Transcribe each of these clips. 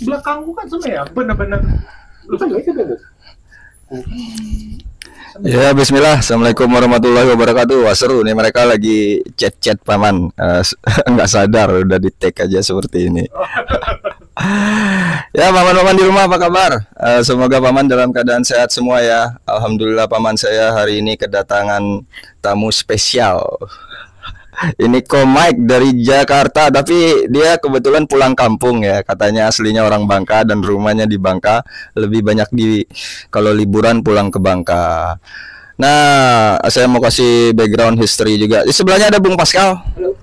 belakangku kan sebenarnya bener-bener lu kan gak ketemu. Ya, Bismillah. Assalamualaikum warahmatullahi wabarakatuh. Wah, seru nih, mereka lagi chat-chat paman. Nggak sadar udah di tag aja seperti ini. Ya, paman-paman di rumah apa kabar? Semoga paman dalam keadaan sehat semua ya. Alhamdulillah paman, saya hari ini kedatangan tamu spesial. Ini Komik dari Jakarta, tapi dia kebetulan pulang kampung ya. Katanya aslinya orang Bangka dan rumahnya di Bangka. Lebih banyak di kalau liburan pulang ke Bangka. Nah, saya mau kasih background history juga. Di sebelahnya ada Bung Pascal. Halo.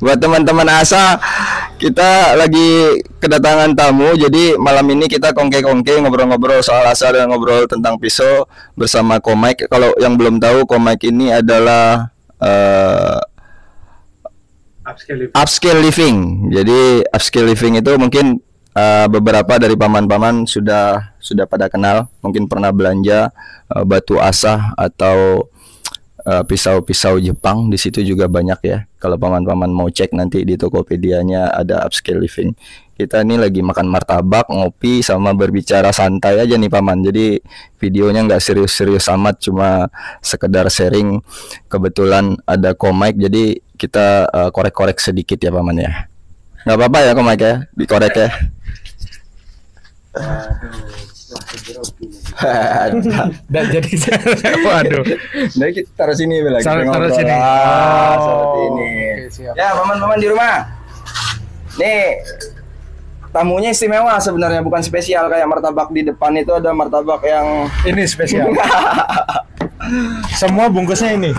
Buat teman-teman Asa, kita lagi kedatangan tamu. Jadi malam ini kita kongke-kongke ngobrol-ngobrol soal Asa dan ngobrol tentang pisau bersama Komik. Kalau yang belum tahu, Komik ini adalah upscale living. Jadi upscale living itu mungkin beberapa dari paman-paman sudah pada kenal, mungkin pernah belanja batu asah atau pisau-pisau Jepang. Di situ juga banyak ya. Kalau paman-paman mau cek nanti di Tokopedia-nya ada upscale living. Kita ini lagi makan martabak, ngopi, sama berbicara santai aja nih paman. Jadi videonya nggak serius-serius amat, cuma sekedar sharing. Kebetulan ada Komik, jadi kita korek-korek sedikit ya paman ya. Nggak apa-apa ya Komik ya, dikorek ya. Dan jadi waduh. Nah, kita taruh sini lagi. Taruh sini. Seperti ini. Okay, Ya, paman-paman di rumah. Nih, tamunya istimewa sebenarnya, bukan spesial kayak martabak di depan itu. Ada martabak yang ini spesial. Semua bungkusnya ini.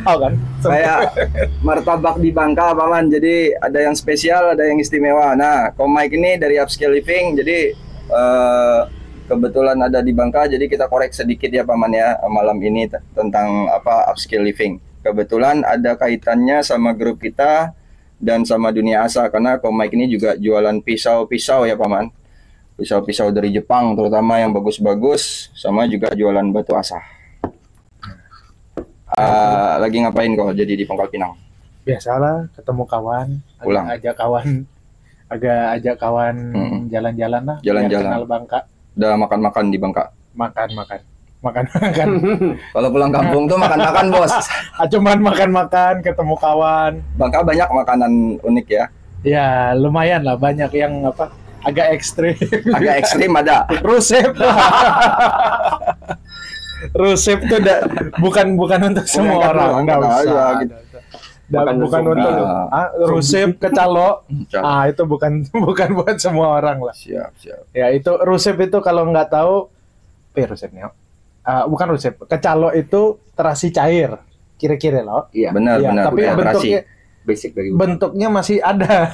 Oh kan? Kayak martabak di Bangka paman. Jadi ada yang spesial, ada yang istimewa. Nah, Komik ini dari upscale living. Jadi kebetulan ada di Bangka, jadi kita korek sedikit ya paman ya malam ini tentang apa upscale living. Kebetulan ada kaitannya sama grup kita dan sama dunia asa, karena Komik ini juga jualan pisau-pisau ya paman. Pisau-pisau dari Jepang terutama yang bagus-bagus, sama juga jualan batu asah. Lagi ngapain kok jadi di Pangkal Pinang? Biasalah, ketemu kawan, Pulang. agak ajak kawan jalan-jalan lah. Jalan-jalan. Kenal Bangka. Udah makan-makan di Bangka? Makan. Kalau pulang kampung tuh makan-makan bos. Cuman makan, ketemu kawan. Bangka banyak makanan unik ya. Ya lumayan lah, banyak yang apa agak ekstrim. Agak ekstrim ada. Rusep. Rusep tuh bukan untuk semua orang. Enggak usah. Gitu. Bukan untuk rusep kecalo. Itu bukan buat semua orang lah. Siap. Ya itu rusep itu kalau nggak tahu, rusepnya. Bukan rusep, kecalo itu terasi cair, kira-kira loh. Iya, benar. Tapi bentuknya basic dari bentuknya masih ada.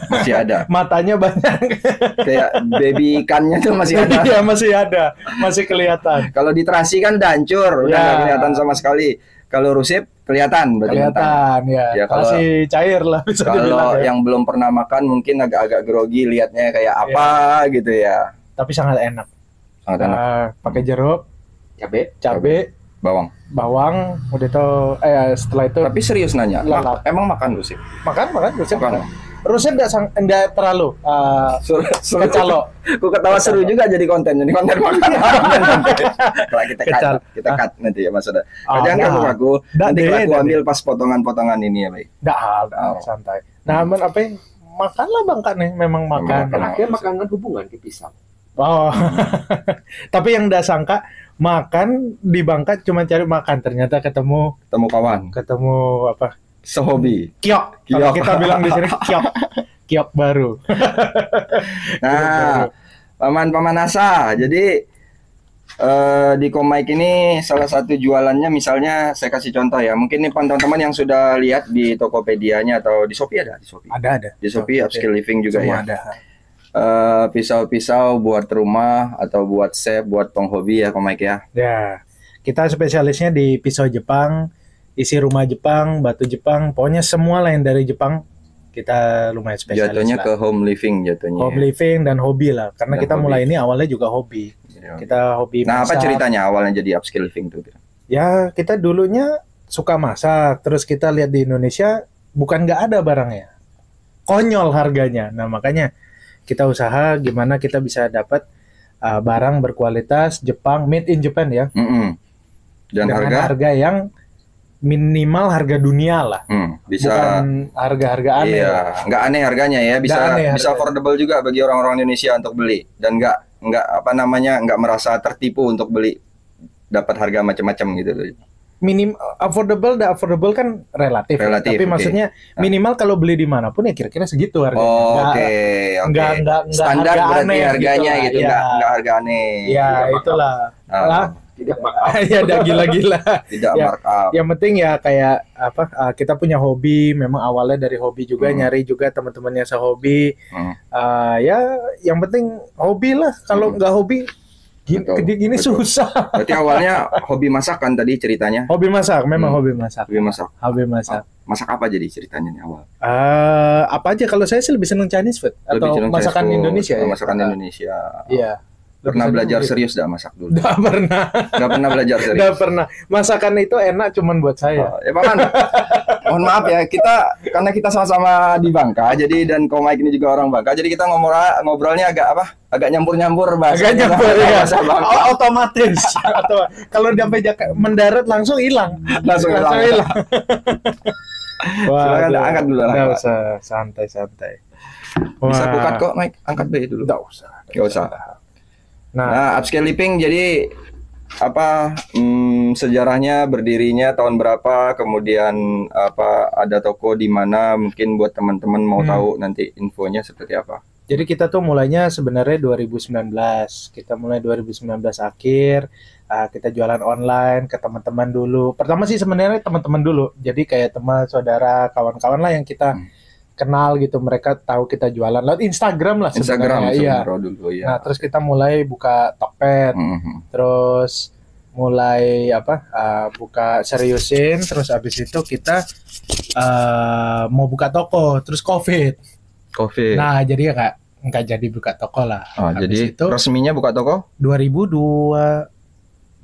Matanya banyak. Kayak baby ikannya tuh masih ada. Iya, masih ada, masih kelihatan. Kalau di terasi kan udah hancur, udah nggak kelihatan sama sekali. Kalau rusep kelihatan, ya. Kalau masih cair lah bisa dibilang. Kalau yang belum pernah makan mungkin agak-agak grogi liatnya kayak apa gitu ya. Tapi sangat enak. Pakai jeruk, cabe, bawang, udah tuh setelah itu. Tapi serius nanya, emang makan rusep? Makan rusep. Rusep enggak terlalu kecalo. Aku ketawa seru juga jadi konten makanan. Kalau kita cut nanti ya Mas Oda. Jangan aku nanti aku ambil pas potongan-potongan ini ya, baik. Santai. Nah, makanlah Bangka nih, memang makan. Terakhir makanan hubungan ke pisang. Oh. Tapi yang enggak sangka makan di Bangka cuma cari makan, ternyata ketemu kawan. Ketemu apa? Sehobi. Kiok. Kalau kita bilang di sini kiok baru. Nah, paman-paman Asa. Jadi di Komik ini salah satu jualannya, misalnya saya kasih contoh ya. Mungkin nih teman-teman yang sudah lihat di Tokopedia-nya atau di Shopee ada? Di Shopee. Ada. Di Shopee upscale living juga semua ya. Ada. Pisau-pisau buat rumah atau buat chef, buat penghobi ya Komik ya. Ya. Kita spesialisnya di pisau Jepang, isi rumah Jepang, batu Jepang, pokoknya semua lain dari Jepang kita lumayan spesialis. Jatuhnya lah. Ke home living jatuhnya. Home living dan hobi lah, karena dan kita hobi. Mulai ini awalnya juga hobi. Ya. Kita hobi masak. Nah, apa ceritanya awalnya jadi upscale living tuh? Ya, kita dulunya suka masak, terus kita lihat di Indonesia bukan nggak ada barangnya. konyol harganya. Nah makanya kita usaha gimana kita bisa dapat barang berkualitas Jepang, made in Japan ya, dan dengan harga harga yang minimal harga dunia lah, bisa bukan harga-harga aneh. iya, nggak aneh harganya ya, bisa Nggak aneh bisa harganya. affordable juga bagi orang-orang Indonesia untuk beli dan nggak apa namanya nggak merasa tertipu untuk beli dapat harga macam-macam gitu. Minim affordable dan affordable kan relatif, ya. Relatif, Tapi oke. maksudnya minimal kalau beli dimanapun ya kira-kira segitu harganya. Oh, Nggak- oke. nggak Standar harga berarti aneh harganya gitu gitu, lah, nggak harga aneh. Ya itulah. Ah. Lah, Tidak markup. ya udah gila-gila. Tidak Ya, markup. Yang penting ya kayak apa? Kita punya hobi, memang awalnya dari hobi juga, nyari juga teman-teman yang sehobi. Ya, yang penting hobi lah. Kalau nggak hobi, Betul, gini betul. susah. Berarti awalnya hobi masak kan tadi ceritanya? Hobi masak, memang hobi masak. Hobi masak. Hobi masak. Masak apa jadi ceritanya nih awal? Apa aja kalau saya sih lebih seneng Chinese food Lebih atau senang masakan Chinese food, Indonesia ya. Masakan Indonesia. Iya. Pernah belajar serius dah masak dulu? Nggak pernah. Nggak pernah belajar serius? Nggak pernah. Masakan itu enak cuman buat saya. Ya Paman, mohon maaf ya, karena kita sama-sama di Bangka, jadi dan Komik ini juga orang Bangka, jadi kita ngobrolnya agak nyampur-nyampur bahasa. Agak nyampur ya. Bahasa Bangka. Otomatis. Atau kalau sampai mendarat langsung hilang. Langsung hilang. Silakan angkat dulu lah. Nggak usah, santai-santai. Bisa bukat kok, Mike. Angkat B dulu. Nggak usah. Nggak usah. Nah, Nah, Upscale Living jadi apa sejarahnya berdirinya tahun berapa, kemudian apa ada toko di mana, mungkin buat teman-teman mau tahu nanti infonya seperti apa. jadi kita tuh mulainya sebenarnya 2019. Kita mulai 2019 akhir. Kita jualan online ke teman-teman dulu. Pertama sih sebenarnya teman-teman dulu. Jadi kayak teman, saudara, kawan-kawan lah yang kita kenal gitu. Mereka tahu kita jualan lewat Instagram lah Instagram sebenarnya. Iya. dulu ya. Nah, terus kita mulai buka Tokped. Terus mulai buka seriusin. Terus abis itu kita mau buka toko. Terus COVID. Nah, jadi ya nggak jadi buka toko lah. Oh, Habis jadi itu resminya buka toko 2002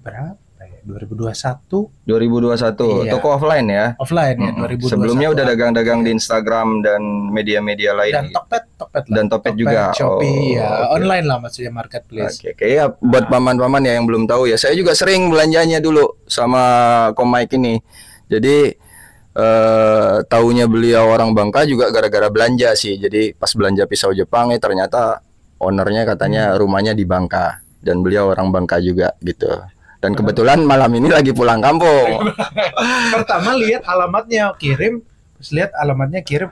berapa ya? 2021 2021. Iya. Toko offline ya. offline ya 2021. Sebelumnya udah dagang-dagang di Instagram dan media-media lain. dan Tokped lah. Dan Tokped juga. Shopee Oh, ya, oke. online lah maksudnya marketplace. Oke, ya buat paman-paman ya yang belum tahu ya, saya juga sering belanjanya dulu sama Komik ini. Jadi taunya beliau orang Bangka juga gara-gara belanja sih. Jadi pas belanja pisau Jepang ternyata ownernya katanya rumahnya di Bangka dan beliau orang Bangka juga gitu. Dan kebetulan malam ini lagi pulang kampung. Pertama lihat alamatnya kirim, terus lihat alamatnya kirim,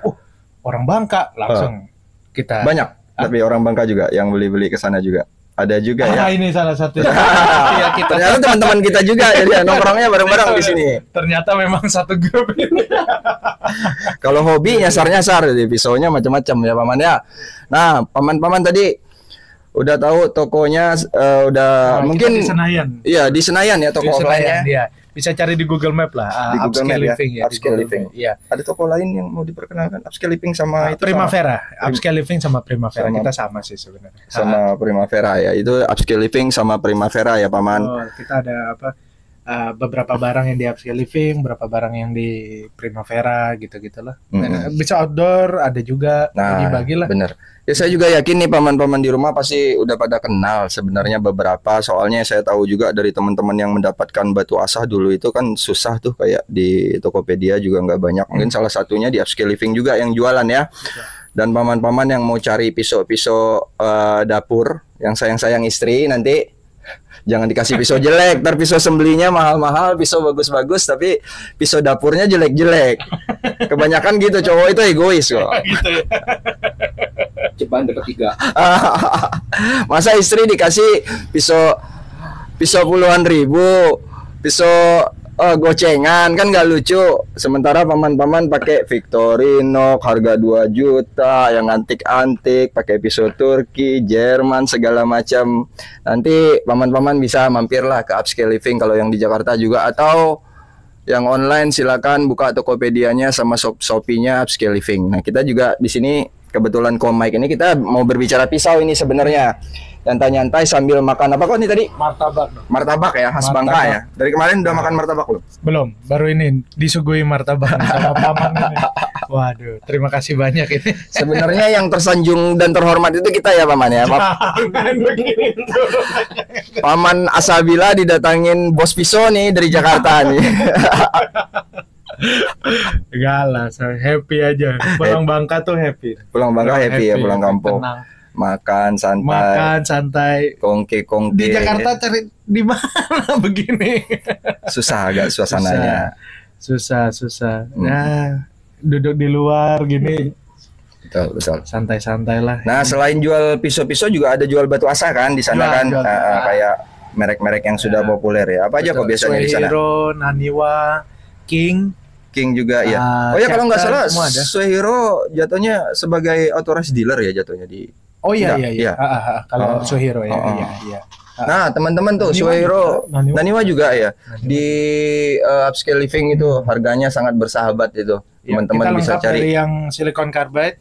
orang Bangka langsung kita. Banyak tapi orang Bangka juga yang beli-beli ke sana juga. Ada juga ya. Ini salah satu. Iya, kita Ternyata teman-teman kita juga jadi nongkrongnya bareng-bareng di sini. ternyata memang satu grup ini. Kalau hobi nyasar-nyasar di pisaunya macam-macam ya paman ya. Nah, paman-paman tadi udah tahu tokonya udah mungkin kita di Senayan. iya di Senayan ya toko Di Senayan, offline-nya. dia. Bisa cari di Google Map lah. Di Google Upscale Map ya, Living ya. di Upscale Google Living. Map. Iya. Ada toko lain yang mau diperkenalkan Upscale Living sama itu Primavera. Upscale Living sama Primavera Sama- kita sama sih sebenarnya. sama Primavera ya. Itu Upscale Living sama Primavera ya paman. Kita ada beberapa barang yang di Upscale Living, beberapa barang yang di Primavera gitu-gitulah. Bisa outdoor ada juga, Nah, bagi-bagi lah. bener. Ya saya juga yakin nih paman-paman di rumah pasti udah pada kenal sebenarnya beberapa. Soalnya saya tahu juga dari teman-teman yang mendapatkan batu asah dulu itu kan susah tuh kayak di Tokopedia juga nggak banyak. Mungkin salah satunya di Upscale Living juga yang jualan ya. Dan paman-paman yang mau cari pisau-pisau dapur yang sayang-sayang istri nanti jangan dikasih pisau jelek, ntar pisau sembelinya mahal-mahal, pisau bagus-bagus, tapi pisau dapurnya jelek-jelek. Kebanyakan gitu, cowok itu egois kok. Gitu ya. Ceban dapat 3. Masa istri dikasih pisau puluhan ribu, pisau gocengan kan nggak lucu. Sementara paman-paman pakai Victorinox harga 2 juta, yang antik-antik, pakai pisau Turki, Jerman segala macam. Nanti paman-paman bisa mampirlah ke Upscale Living kalau yang di Jakarta juga, atau yang online silakan buka Tokopedia-nya sama Shopee-nya Upscale Living. Nah, kita juga di sini kebetulan Komik ini kita mau berbicara pisau ini sebenarnya. Nyantai-nyantai sambil makan apa kok ini tadi? Martabak. Martabak ya, khas Martabak. Bangka ya. Dari kemarin udah makan martabak belum? Belum, baru ini disuguhi martabak sama paman ini. Waduh, terima kasih banyak ini. Sebenarnya yang tersanjung dan terhormat itu kita ya Paman ya. Jangan begini tuh. Paman Asabila didatangin Bos Piso nih dari Jakarta nih. Enggak lah, saya happy aja. Pulang Bangka tuh happy. Pulang Bangka happy ya, pulang kampung. Tenang. Makan santai. Makan santai. Kongke. Di Jakarta cari di mana begini? Susah agak suasananya. Susah. Nah, duduk di luar gini Betul. santai-santai lah. Nah, selain jual pisau-pisau juga ada jual batu asa kan di sana kan. Jual. Kayak merek-merek yang sudah populer ya. Apa aja kok biasanya di sana? Suehiro, Naniwa, King juga ya. Oh ya, kalau nggak salah Suehiro jatuhnya sebagai authorized dealer ya jatuhnya di. Oh iya. Iya. Kalau Suehiro ya, iya. Nah, teman-teman tuh Naniwa Suehiro, juga. Naniwa juga ya. Di Upscale Living itu harganya sangat bersahabat itu. Ya, Teman-teman kita bisa lengkap cari. dari yang silicon carbide